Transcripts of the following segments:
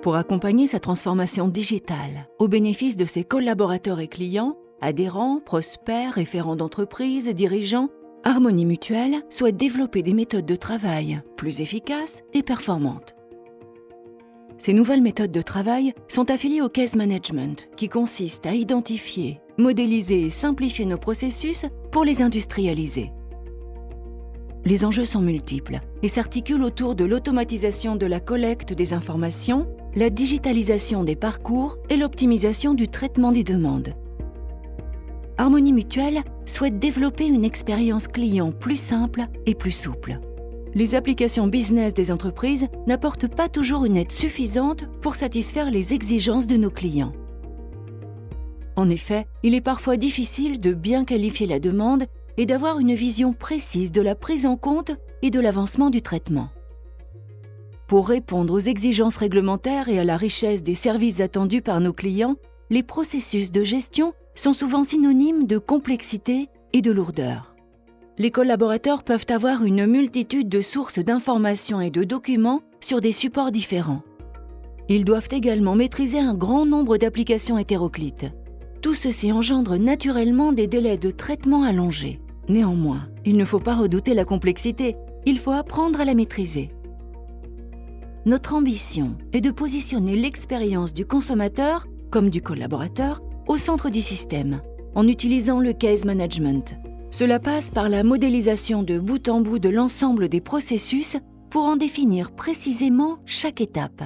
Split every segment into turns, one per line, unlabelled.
pour accompagner sa transformation digitale au bénéfice de ses collaborateurs et clients, adhérents, prospects, référents d'entreprise, dirigeants. Harmonie Mutuelle souhaite développer des méthodes de travail plus efficaces et performantes. Ces nouvelles méthodes de travail sont affiliées au case management, qui consiste à identifier, modéliser et simplifier nos processus pour les industrialiser. Les enjeux sont multiples et s'articulent autour de l'automatisation de la collecte des informations, la digitalisation des parcours et l'optimisation du traitement des demandes. Harmonie Mutuelle souhaite développer une expérience client plus simple et plus souple. Les applications business des entreprises n'apportent pas toujours une aide suffisante pour satisfaire les exigences de nos clients. En effet, il est parfois difficile de bien qualifier la demande et d'avoir une vision précise de la prise en compte et de l'avancement du traitement. Pour répondre aux exigences réglementaires et à la richesse des services attendus par nos clients, les processus de gestion sont souvent synonymes de complexité et de lourdeur. Les collaborateurs peuvent avoir une multitude de sources d'informations et de documents sur des supports différents. Ils doivent également maîtriser un grand nombre d'applications hétéroclites. Tout ceci engendre naturellement des délais de traitement allongés. Néanmoins, il ne faut pas redouter la complexité, il faut apprendre à la maîtriser. Notre ambition est de positionner l'expérience du consommateur, comme du collaborateur, au centre du système, en utilisant le case management. Cela passe par la modélisation de bout en bout de l'ensemble des processus pour en définir précisément chaque étape.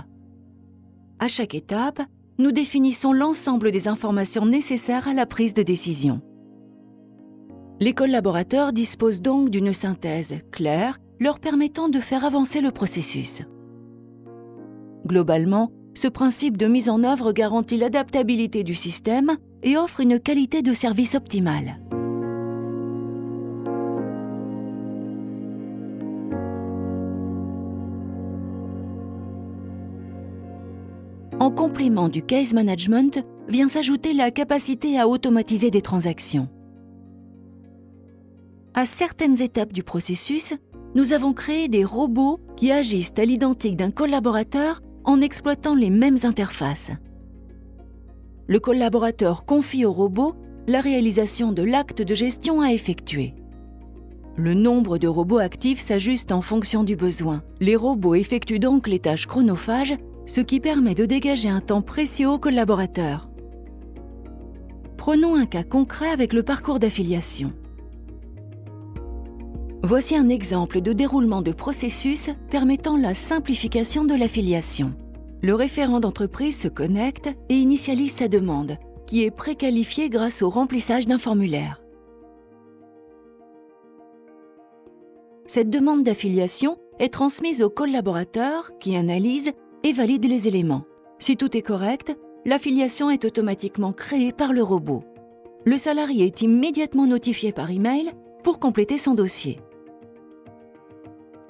À chaque étape, nous définissons l'ensemble des informations nécessaires à la prise de décision. Les collaborateurs disposent donc d'une synthèse claire leur permettant de faire avancer le processus. Globalement, ce principe de mise en œuvre garantit l'adaptabilité du système et offre une qualité de service optimale. En complément du case management, vient s'ajouter la capacité à automatiser des transactions. À certaines étapes du processus, nous avons créé des robots qui agissent à l'identique d'un collaborateur en exploitant les mêmes interfaces. Le collaborateur confie au robot la réalisation de l'acte de gestion à effectuer. Le nombre de robots actifs s'ajuste en fonction du besoin. Les robots effectuent donc les tâches chronophages, ce qui permet de dégager un temps précieux aux collaborateurs. Prenons un cas concret avec le parcours d'affiliation. Voici un exemple de déroulement de processus permettant la simplification de l'affiliation. Le référent d'entreprise se connecte et initialise sa demande, qui est préqualifiée grâce au remplissage d'un formulaire. Cette demande d'affiliation est transmise au collaborateur qui analyse et valide les éléments. Si tout est correct, l'affiliation est automatiquement créée par le robot. Le salarié est immédiatement notifié par email pour compléter son dossier.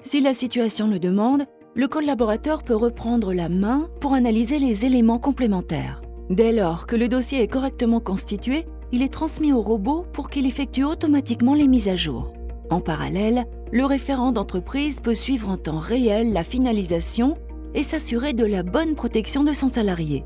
Si la situation le demande, le collaborateur peut reprendre la main pour analyser les éléments complémentaires. Dès lors que le dossier est correctement constitué, il est transmis au robot pour qu'il effectue automatiquement les mises à jour. En parallèle, le référent d'entreprise peut suivre en temps réel la finalisation et s'assurer de la bonne protection de son salarié.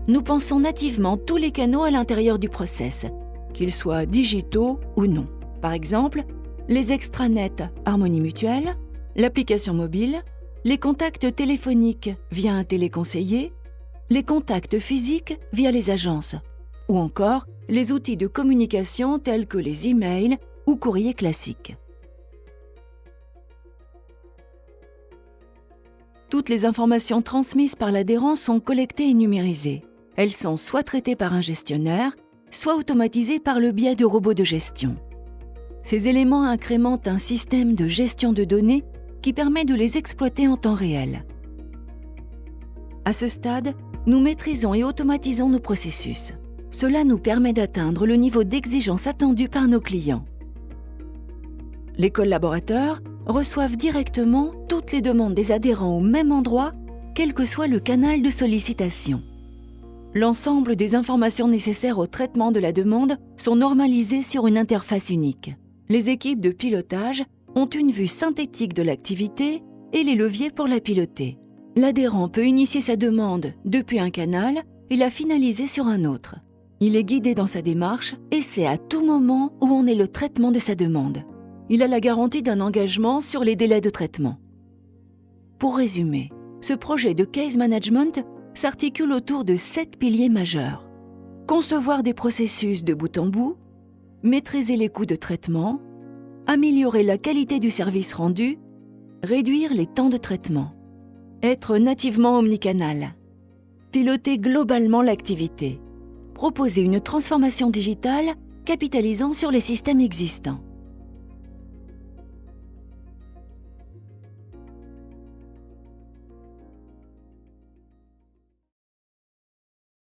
Nous pensons nativement tous les canaux à l'intérieur du process, qu'ils soient digitaux ou non. Par exemple, les extranets Harmonie Mutuelle, l'application mobile, les contacts téléphoniques via un téléconseiller, les contacts physiques via les agences, ou encore les outils de communication tels que les emails ou courriers classiques. Toutes les informations transmises par l'adhérent sont collectées et numérisées. Elles sont soit traitées par un gestionnaire, soit automatisées par le biais de robots de gestion. Ces éléments incrémentent un système de gestion de données qui permet de les exploiter en temps réel. À ce stade, nous maîtrisons et automatisons nos processus. Cela nous permet d'atteindre le niveau d'exigence attendu par nos clients. Les collaborateurs reçoivent directement toutes les demandes des adhérents au même endroit, quel que soit le canal de sollicitation. L'ensemble des informations nécessaires au traitement de la demande sont normalisées sur une interface unique. Les équipes de pilotage ont une vue synthétique de l'activité et les leviers pour la piloter. L'adhérent peut initier sa demande depuis un canal et la finaliser sur un autre. Il est guidé dans sa démarche et sait à tout moment où en est le traitement de sa demande. Il a la garantie d'un engagement sur les délais de traitement. Pour résumer, ce projet de case management s'articule autour de 7 piliers majeurs. Concevoir des processus de bout en bout, maîtriser les coûts de traitement, améliorer la qualité du service rendu, réduire les temps de traitement, être nativement omnicanal, piloter globalement l'activité, proposer une transformation digitale capitalisant sur les systèmes existants.